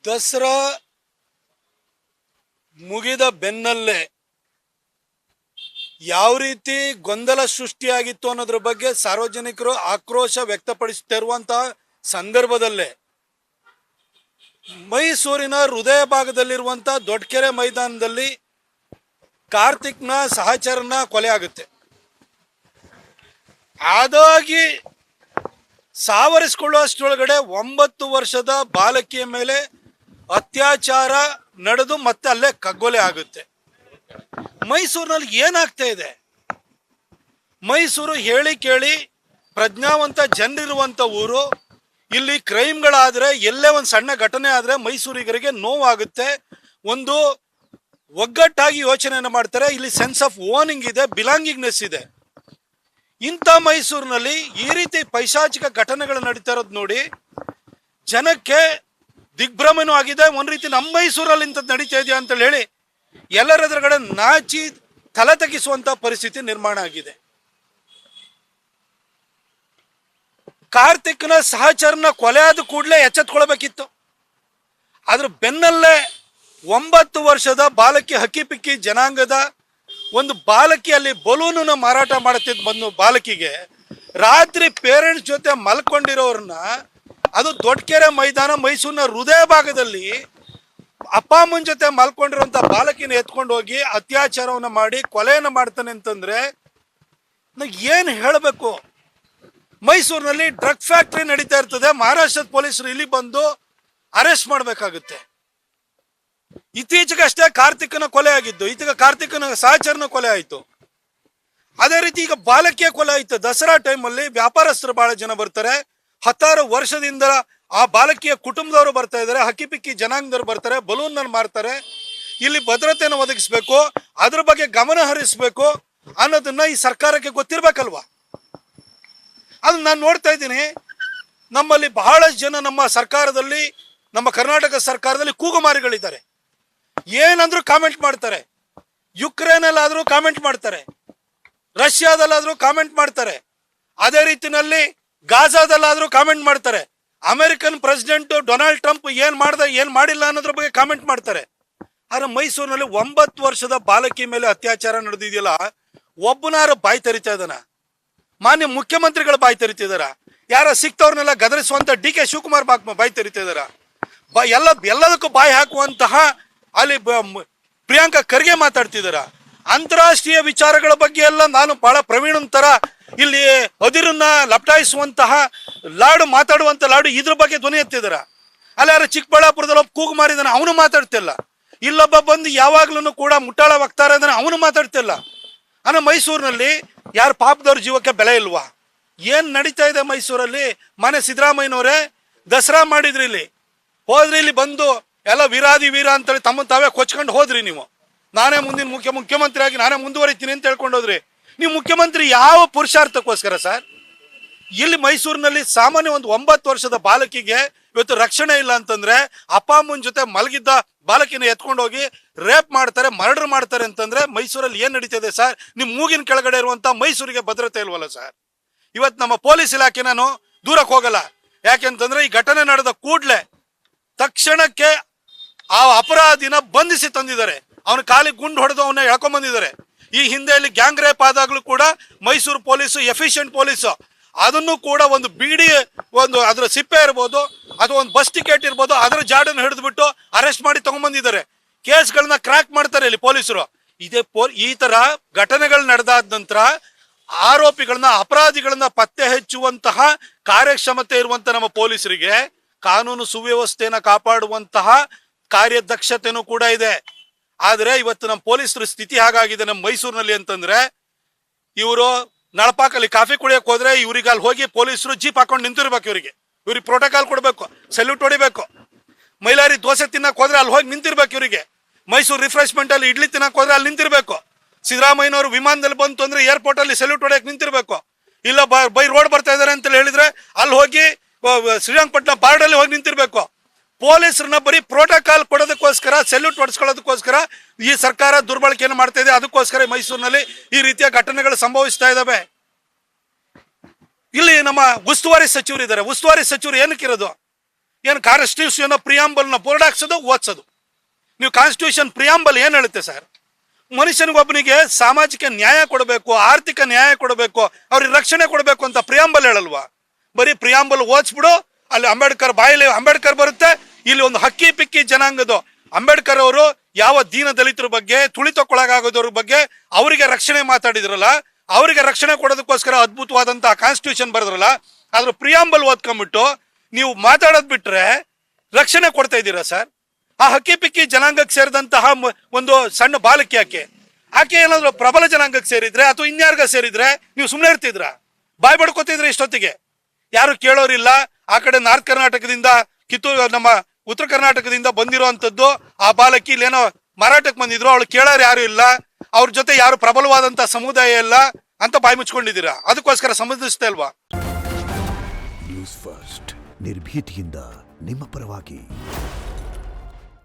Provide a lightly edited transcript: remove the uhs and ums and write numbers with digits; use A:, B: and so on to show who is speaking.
A: ದಸರಾ ಮುಗಿದ ಬೆನ್ನಲ್ಲೇ ಯಾವ ರೀತಿ ಗೊಂದಲ ಸೃಷ್ಟಿಯಾಗಿತ್ತು ಅನ್ನೋದ್ರ ಬಗ್ಗೆ ಸಾರ್ವಜನಿಕರು ಆಕ್ರೋಶ ವ್ಯಕ್ತಪಡಿಸುತ್ತಿರುವಂತಹ ಸಂದರ್ಭದಲ್ಲೇ ಮೈಸೂರಿನ ಹೃದಯ ಭಾಗದಲ್ಲಿರುವಂತಹ ದೊಡ್ಡಕೆರೆ ಮೈದಾನದಲ್ಲಿ ಕಾರ್ತಿಕ್ನ ಸಹಚರನ ಕೊಲೆ ಆಗುತ್ತೆ. ಅದಾಗಿ ಸಾವರಿಸಿಕೊಳ್ಳುವಷ್ಟರೊಳಗಡೆ 9 ವರ್ಷದ ಬಾಲಕಿಯ ಮೇಲೆ ಅತ್ಯಾಚಾರ ನಡೆದು ಮತ್ತೆ ಅಲ್ಲೇ ಕಗ್ಗೊಲೆ ಆಗುತ್ತೆ. ಮೈಸೂರಿನಲ್ಲಿ ಏನಾಗ್ತಾ ಇದೆ? ಮೈಸೂರು ಹೇಳಿ ಕೇಳಿ ಪ್ರಜ್ಞಾವಂತ ಜನರಿರುವಂಥ ಊರು. ಇಲ್ಲಿ ಕ್ರೈಮ್ಗಳಾದರೆ, ಎಲ್ಲೇ ಒಂದು ಸಣ್ಣ ಘಟನೆ ಆದರೆ ಮೈಸೂರಿಗರಿಗೆ ನೋವಾಗುತ್ತೆ. ಒಂದು ಒಗ್ಗಟ್ಟಾಗಿ ಯೋಚನೆಯನ್ನು ಮಾಡ್ತಾರೆ. ಇಲ್ಲಿ ಸೆನ್ಸ್ ಆಫ್ ಓನಿಂಗ್ ಇದೆ, ಬಿಲಾಂಗಿಂಗ್ನೆಸ್ ಇದೆ. ಇಂಥ ಮೈಸೂರಿನಲ್ಲಿ ಈ ರೀತಿ ಪೈಶಾಚಿಕ ಘಟನೆಗಳು ನಡೀತಾ ಇರೋದು ನೋಡಿ ಜನಕ್ಕೆ ದಿಗ್ಭ್ರಮೆನೂ ಆಗಿದೆ. ಒಂದು ರೀತಿ ನಮ್ಮ ಮೈಸೂರಲ್ಲಿ ಇಂಥದ್ದು ನಡೀತಾ ಇದೆಯಾ ಅಂತೇಳಿ ಹೇಳಿ ಎಲ್ಲರ ಎದುರುಗಡೆ ನಾಚಿ ತಲೆ ತಗ್ಗಿಸುವಂತ ಪರಿಸ್ಥಿತಿ ನಿರ್ಮಾಣ ಆಗಿದೆ. ಕಾರ್ತಿಕ್ನ ಸಹಚರನ ಕೊಲೆ ಆದ ಕೂಡಲೇ ಎಚ್ಚೆತ್ಕೊಳ್ಬೇಕಿತ್ತು. ಅದ್ರ ಬೆನ್ನಲ್ಲೇ 9 ವರ್ಷದ ಬಾಲಕಿ ಹಕ್ಕಿಪಿಕ್ಕಿ ಜನಾಂಗದ ಒಂದು ಬಾಲಕಿ ಅಲ್ಲಿ ಬಲೂನನ್ನ ಮಾರಾಟ ಮಾಡುತ್ತಿದ್ದ ಬಂದು ಬಾಲಕಿಗೆ ರಾತ್ರಿ ಪೇರೆಂಟ್ಸ್ ಜೊತೆ ಮಲ್ಕೊಂಡಿರೋರನ್ನ ಅದು ದೊಡ್ಡಕೆರೆ ಮೈದಾನ ಮೈಸೂರಿನ ಹೃದಯ ಭಾಗದಲ್ಲಿ ಅಪ್ಪ ಅಮ್ಮನ ಜೊತೆ ಮಲ್ಕೊಂಡಿರುವಂತ ಬಾಲಕಿನ ಎತ್ಕೊಂಡು ಹೋಗಿ ಅತ್ಯಾಚಾರವನ್ನ ಮಾಡಿ ಕೊಲೆಯನ್ನು ಮಾಡ್ತಾನೆ ಅಂತಂದ್ರೆ ಏನ್ ಹೇಳಬೇಕು? ಮೈಸೂರಿನಲ್ಲಿ ಡ್ರಗ್ ಫ್ಯಾಕ್ಟ್ರಿ ನಡೀತಾ ಇರ್ತದೆ. ಮಹಾರಾಷ್ಟ್ರದ ಪೊಲೀಸರು ಇಲ್ಲಿ ಬಂದು ಅರೆಸ್ಟ್ ಮಾಡಬೇಕಾಗುತ್ತೆ. ಇತ್ತೀಚೆಗಷ್ಟೇ ಕಾರ್ತಿಕ್ನ ಕೊಲೆ ಆಗಿದ್ದು, ಈಗ ಕಾರ್ತಿಕ್ನ ಸಹಚರನ ಕೊಲೆ ಆಯಿತು. ಅದೇ ರೀತಿ ಈಗ ಬಾಲಕಿಯ ಕೊಲೆ ಆಯಿತು. ದಸರಾ ಟೈಮಲ್ಲಿ ವ್ಯಾಪಾರಸ್ಥರು ಬಹಳ ಜನ ಬರ್ತಾರೆ. 10 ವರ್ಷದಿಂದ ಆ ಬಾಲಕಿಯ ಕುಟುಂಬದವರು ಬರ್ತಾ ಇದ್ದಾರೆ, ಹಕ್ಕಿಪಿಕ್ಕಿ ಜನಾಂಗದವರು ಬರ್ತಾರೆ, ಬಲೂನ್ ಮಾರ್ತಾರೆ. ಇಲ್ಲಿ ಭದ್ರತೆಯನ್ನು ಒದಗಿಸ್ಬೇಕು, ಅದ್ರ ಬಗ್ಗೆ ಗಮನ ಹರಿಸ್ಬೇಕು ಅನ್ನೋದನ್ನ ಈ ಸರ್ಕಾರಕ್ಕೆ ಗೊತ್ತಿರ್ಬೇಕಲ್ವಾ? ಅದು ನಾನು ನೋಡ್ತಾ ಇದ್ದೀನಿ. ನಮ್ಮಲ್ಲಿ ಬಹಳಷ್ಟು ಜನ ನಮ್ಮ ಸರ್ಕಾರದಲ್ಲಿ, ನಮ್ಮ ಕರ್ನಾಟಕ ಸರ್ಕಾರದಲ್ಲಿ ಕೂಗುಮಾರಿಗಳಿದ್ದಾರೆ. ಏನಂದ್ರೂ ಕಾಮೆಂಟ್ ಮಾಡ್ತಾರೆ. ಯುಕ್ರೇನಲ್ಲಾದ್ರೂ ಕಾಮೆಂಟ್ ಮಾಡ್ತಾರೆ, ರಷ್ಯಾದಲ್ಲಾದ್ರೂ ಕಾಮೆಂಟ್ ಮಾಡ್ತಾರೆ, ಅದೇ ರೀತಿನಲ್ಲಿ ಗಾಜಾದಲ್ಲಾದ್ರೂ ಕಾಮೆಂಟ್ ಮಾಡ್ತಾರೆ. ಅಮೆರಿಕನ್ ಪ್ರೆಸಿಡೆಂಟ್ ಡೊನಾಲ್ಡ್ ಟ್ರಂಪ್ ಏನ್ ಮಾಡ್ದ ಏನ್ ಮಾಡಿಲ್ಲ ಅನ್ನೋದ್ರ ಬಗ್ಗೆ ಕಾಮೆಂಟ್ ಮಾಡ್ತಾರೆ. ಆದ್ರೆ ಮೈಸೂರಿನಲ್ಲಿ 9 ವರ್ಷದ ಬಾಲಕಿ ಮೇಲೆ ಅತ್ಯಾಚಾರ ನಡೆದಿದೆಯಲ್ಲ, ಒಬ್ಬನಾರು ಬಾಯಿ ತೆರಿತಾ ಇದ್ದಾನ? ಮಾನ್ಯ ಮುಖ್ಯಮಂತ್ರಿಗಳು ಬಾಯಿ ತೆರಿತಿದಾರ? ಯಾರ ಸಿಕ್ತವ್ರನ್ನೆಲ್ಲ ಗದರಿಸುವಂತ ಡಿ.ಕೆ. ಶಿವಕುಮಾರ್ ಬಾಯಿ ತೆರಿತಿದಾರ? ಎಲ್ಲದಕ್ಕೂ ಬಾಯಿ ಹಾಕುವಂತಹ ಅಲ್ಲಿ ಪ್ರಿಯಾಂಕಾ ಖರ್ಗೆ ಮಾತಾಡ್ತಿದಾರ. ಅಂತಾರಾಷ್ಟ್ರೀಯ ವಿಚಾರಗಳ ಬಗ್ಗೆ ಎಲ್ಲ ನಾನು ಬಹಳ ಪ್ರವೀಣನ್ ತರ ಇಲ್ಲಿ ಅದಿರನ್ನ ಲಪಟಾಯಿಸುವಂತಹ ಲಾಡು ಮಾತಾಡುವಂತ ಲಾಡು ಇದ್ರ ಬಗ್ಗೆ ಧ್ವನಿ ಎತ್ತಿದಾರ. ಅಲ್ಲಿ ಯಾರು ಚಿಕ್ಕಬಳ್ಳಾಪುರದಲ್ಲಿ ಒಬ್ಬ ಕೂಗು ಮಾರಿದಾನೆ, ಅವನು ಮಾತಾಡ್ತಿಲ್ಲ. ಇಲ್ಲೊಬ್ಬ ಬಂದು ಯಾವಾಗ್ಲೂ ಕೂಡ ಮುಟ್ಟಾಳ ವಕ್ತಾರ ಇದ್ದಾನೆ, ಅವನು ಮಾತಾಡ್ತಿಲ್ಲ. ಅನ್ನೋ ಮೈಸೂರಿನಲ್ಲಿ ಯಾರು ಪಾಪದವ್ರ ಜೀವಕ್ಕೆ ಬೆಲೆ ಇಲ್ವಾ? ಏನ್ ನಡೀತಾ ಇದೆ ಮೈಸೂರಲ್ಲಿ? ಮನೆ ಸಿದ್ದರಾಮಯ್ಯನವರೇ ದಸರಾ ಮಾಡಿದ್ರಿ, ಇಲ್ಲಿ ಹೋದ್ರಿ, ಇಲ್ಲಿ ಬಂದು ಎಲ್ಲ ವೀರಾದಿ ವೀರ ಅಂತೇಳಿ ತಮ್ಮ ತಾವೇ ಕೊಚ್ಕೊಂಡು ಹೋದ್ರಿ. ನೀವು ನಾನೇ ಮುಂದಿನ ಮುಖ್ಯಮಂತ್ರಿ ಆಗಿ ನಾನೇ ಮುಂದುವರಿತೀನಿ ಅಂತ ಹೇಳ್ಕೊಂಡು ಹೋದ್ರಿ. ನೀವು ಮುಖ್ಯಮಂತ್ರಿ ಯಾವ ಪುರುಷಾರ್ಥಕ್ಕೋಸ್ಕರ ಸರ್? ಇಲ್ಲಿ ಮೈಸೂರಿನಲ್ಲಿ ಸಾಮಾನ್ಯ ಒಂದು 9 ವರ್ಷದ ಬಾಲಕಿಗೆ ಇವತ್ತು ರಕ್ಷಣೆ ಇಲ್ಲ ಅಂತಂದ್ರೆ, ಅಪ್ಪ ಅಮ್ಮನ ಜೊತೆ ಮಲಗಿದ್ದ ಬಾಲಕಿನ ಎತ್ಕೊಂಡು ಹೋಗಿ ರೇಪ್ ಮಾಡ್ತಾರೆ, ಮರ್ಡರ್ ಮಾಡ್ತಾರೆ ಅಂತಂದ್ರೆ ಮೈಸೂರಲ್ಲಿ ಏನ್ ನಡೀತಿದೆ ಸರ್? ನಿಮ್ ಮೂಗಿನ ಕೆಳಗಡೆ ಇರುವಂತ ಮೈಸೂರಿಗೆ ಭದ್ರತೆ ಇಲ್ವಲ್ಲ ಸರ್? ಇವತ್ತು ನಮ್ಮ ಪೊಲೀಸ್ ಇಲಾಖೆ ನಾನು ದೂರಕ್ಕೆ ಹೋಗಲ್ಲ. ಯಾಕೆಂತಂದ್ರೆ ಈ ಘಟನೆ ನಡೆದ ಕೂಡ್ಲೆ ತಕ್ಷಣಕ್ಕೆ ಆ ಅಪರಾಧಿನ ಬಂಧಿಸಿ ತಂದಿದ್ದಾರೆ. ಅವನ ಕಾಲಿಗೆ ಗುಂಡು ಹೊಡೆದು ಅವನ್ನ ಎಳ್ಕೊಂಡ್ ಬಂದಿದ್ದಾರೆ. ಈ ಹಿಂದೆ ಇಲ್ಲಿ ಗ್ಯಾಂಗ್ ರೇಪ್ ಆದಾಗ್ಲೂ ಕೂಡ ಮೈಸೂರು ಪೊಲೀಸು ಎಫಿಷಿಯಂಟ್ ಪೊಲೀಸು ಅದನ್ನು ಕೂಡ ಒಂದು ಬೀಡಿ, ಒಂದು ಅದರ ಸಿಪ್ಪೆ ಇರ್ಬೋದು, ಅದು ಒಂದು ಬಸ್ ಟಿಕೆಟ್ ಇರ್ಬೋದು, ಅದರ ಜಾಡನ್ನು ಹಿಡಿದ್ಬಿಟ್ಟು ಅರೆಸ್ಟ್ ಮಾಡಿ ತಗೊಂಡ್ಬಂದಿದ್ದಾರೆ. ಕೇಸ್ಗಳನ್ನ ಕ್ರ್ಯಾಕ್ ಮಾಡ್ತಾರೆ ಇಲ್ಲಿ ಪೊಲೀಸರು. ಈ ತರ ಘಟನೆಗಳು ನಡೆದಾದ ನಂತರ ಆರೋಪಿಗಳನ್ನ, ಅಪರಾಧಿಗಳನ್ನ ಪತ್ತೆ ಹಚ್ಚುವಂತಹ ಕಾರ್ಯಕ್ಷಮತೆ ಇರುವಂತ ನಮ್ಮ ಪೊಲೀಸರಿಗೆ ಕಾನೂನು ಸುವ್ಯವಸ್ಥೆಯನ್ನ ಕಾಪಾಡುವಂತಹ ಕಾರ್ಯದಕ್ಷತೆನೂ ಕೂಡ ಇದೆ. ಆದ್ರೆ ಇವತ್ತು ನಮ್ಮ ಪೊಲೀಸರ ಸ್ಥಿತಿ ಹಾಗಾಗಿದೆ ನಮ್ಮ ಮೈಸೂರಿನಲ್ಲಿ ಅಂತಂದ್ರೆ, ಇವರು ನಳಪಾಕಲ್ಲಿ ಕಾಫಿ ಕುಡಿಯಕ್ ಹೋದ್ರೆ ಇವ್ರಿಗೆ ಅಲ್ಲಿ ಹೋಗಿ ಪೊಲೀಸರು ಜೀಪ್ ಹಾಕೊಂಡು ನಿಂತಿರ್ಬೇಕು. ಇವ್ರಿಗೆ ಪ್ರೋಟೋಕಾಲ್ ಕೊಡ್ಬೇಕು, ಸಲ್ಯೂಟ್ ಹೊಡಿಬೇಕು. ಮೈಲಾರಿ ದೋಸೆ ತಿನ್ನಕ್ ಹೋದ್ರೆ ಅಲ್ಲಿ ಹೋಗಿ ನಿಂತಿರ್ಬೇಕು. ಇವರಿಗೆ ಮೈಸೂರು ರಿಫ್ರೆಶ್ಮೆಂಟ್ ಅಲ್ಲಿ ಇಡ್ಲಿ ತಿನ್ನಕ್ ಹೋದ್ರೆ ಅಲ್ಲಿ ನಿಂತಿರ್ಬೇಕು. ಸಿದ್ದರಾಮಯ್ಯನವರು ವಿಮಾನದಲ್ಲಿ ಬಂತು ಅಂದ್ರೆ ಏರ್ಪೋರ್ಟ್ ಅಲ್ಲಿ ಸಲ್ಯೂಟ್ ಹೊಡೆಯಕ್ ನಿಂತಿರ್ಬೇಕು. ಇಲ್ಲ ಬೈ ರೋಡ್ ಬರ್ತಾ ಇದಾರೆ ಅಂತ ಹೇಳಿದ್ರೆ ಅಲ್ಲಿ ಹೋಗಿ ಶ್ರೀರಂಗಪಟ್ಟಣ ಬಾರ್ಡಲ್ಲಿ ಹೋಗಿ ನಿಂತಿರ್ಬೇಕು. ಪೊಲೀಸರನ್ನ ಬರೀ ಪ್ರೋಟೋಕಾಲ್ ಕೊಡೋದಕ್ಕೋಸ್ಕರ, ಸೆಲ್ಯೂಟ್ ಹೊಡೆಸ್ಕೊಳ್ಳೋದಕ್ಕೋಸ್ಕರ ಈ ಸರ್ಕಾರ ದುರ್ಬಳಕೆಯನ್ನು ಮಾಡ್ತಾ ಇದೆ. ಅದಕ್ಕೋಸ್ಕರ ಮೈಸೂರಿನಲ್ಲಿ ಈ ರೀತಿಯ ಘಟನೆಗಳು ಸಂಭವಿಸ್ತಾ ಇದಾವೆ. ಇಲ್ಲಿ ನಮ್ಮ ಉಸ್ತುವಾರಿ ಸಚಿವರು ಇದ್ದಾರೆ. ಉಸ್ತುವಾರಿ ಸಚಿವರು ಏನಕ್ಕಿರೋದು? ಏನು ಕಾನ್ಸ್ಟಿಟ್ಯೂಷನ್ ಪ್ರಿಯಾಂಬಲ್ನ ಬೋರ್ಡ್ ಹಾಕ್ಸೋದು ಓದ್ಸೋದು. ನೀವು ಕಾನ್ಸ್ಟಿಟ್ಯೂಷನ್ ಪ್ರಿಯಾಂಬಲ್ ಏನು ಹೇಳುತ್ತೆ ಸರ್? ಮನುಷ್ಯನಿಗೊಬ್ಬನಿಗೆ ಸಾಮಾಜಿಕ ನ್ಯಾಯ ಕೊಡಬೇಕು, ಆರ್ಥಿಕ ನ್ಯಾಯ ಕೊಡಬೇಕು, ಅವ್ರಿಗೆ ರಕ್ಷಣೆ ಕೊಡಬೇಕು ಅಂತ ಪ್ರಿಯಾಂಬಲ್ ಹೇಳಲ್ವಾ? ಬರೀ ಪ್ರಿಯಾಂಬಲ್ ಓದಿಸ್ಬಿಡು, ಅಲ್ಲಿ ಅಂಬೇಡ್ಕರ್ ಬಾಯಲ್ಲಿ ಅಂಬೇಡ್ಕರ್ ಬರುತ್ತೆ, ಇಲ್ಲಿ ಒಂದು ಹಕ್ಕಿ ಪಿಕ್ಕಿ ಜನಾಂಗದ ಅಂಬೇಡ್ಕರ್ ಅವರು ಯಾವ ದೀನ ದಲಿತರ ಬಗ್ಗೆ, ತುಳಿತಕ್ಕೊಳಗಾಗೋದ್ರ ಬಗ್ಗೆ ಅವರಿಗೆ ರಕ್ಷಣೆ ಮಾತಾಡಿದ್ರಲ್ಲ, ಅವರಿಗೆ ರಕ್ಷಣೆ ಕೊಡೋದಕ್ಕೋಸ್ಕರ ಅದ್ಭುತವಾದಂತಹ ಕಾನ್ಸ್ಟಿಟ್ಯೂಷನ್ ಬರೆದ್ರಲ್ಲ, ಅದ್ರ ಪ್ರಿಯಾಂಬಲ್ ಓದ್ಕೊಂಡ್ಬಿಟ್ಟು ನೀವು ಮಾತಾಡೋದ್ ಬಿಟ್ರೆ ರಕ್ಷಣೆ ಕೊಡ್ತಾ ಇದ್ದೀರಾ ಸರ್? ಆ ಹಕ್ಕಿ ಪಿಕ್ಕಿ ಜನಾಂಗಕ್ಕೆ ಸೇರಿದಂತಹ ಒಂದು ಸಣ್ಣ ಬಾಲಕಿ ಆಕೆ ಏನಾದ್ರು ಪ್ರಬಲ ಜನಾಂಗಕ್ಕೆ ಸೇರಿದ್ರೆ ಅಥವಾ ಇನ್ಯಾರ್ಗ ಸೇರಿದ್ರೆ ನೀವು ಸುಮ್ಮನೆ ಇರ್ತಿದ್ರ? ಬಾಯ್ ಬಡ್ಕೋತಿದ್ರೆ ಇಷ್ಟೊತ್ತಿಗೆ? ಯಾರು ಕೇಳೋರಿಲ್ಲ. ಆ ಕಡೆ ನಾರ್ತ್ ಕರ್ನಾಟಕದಿಂದ, ಕಿತ್ತೂರು ನಮ್ಮ ಉತ್ತರ ಕರ್ನಾಟಕದಿಂದ ಬಂದಿರುವಂತದ್ದು ಆ ಬಾಲಕಿ ಇಲ್ಲೇನೋ ಮಾರಾಟಕ್ಕೆ ಬಂದಿದ್ರು, ಅವಳು ಕೇಳೋರು ಯಾರು ಇಲ್ಲ, ಅವ್ರ ಜೊತೆ ಯಾರು ಪ್ರಬಲವಾದಂತ ಸಮುದಾಯ ಇಲ್ಲ ಅಂತ ಬಾಯಿ ಮುಚ್ಕೊಂಡಿದ್ದೀರಾ. ಅದಕ್ಕೋಸ್ಕರ ಸಂಬಂಧಿಸ್ತಾ ಇಲ್ವಾ?
B: ನ್ಯೂಸ್ ಫಸ್ಟ್ ನಿರ್ಭೀತಿಯಿಂದ ನಿಮ್ಮ ಪರವಾಗಿ.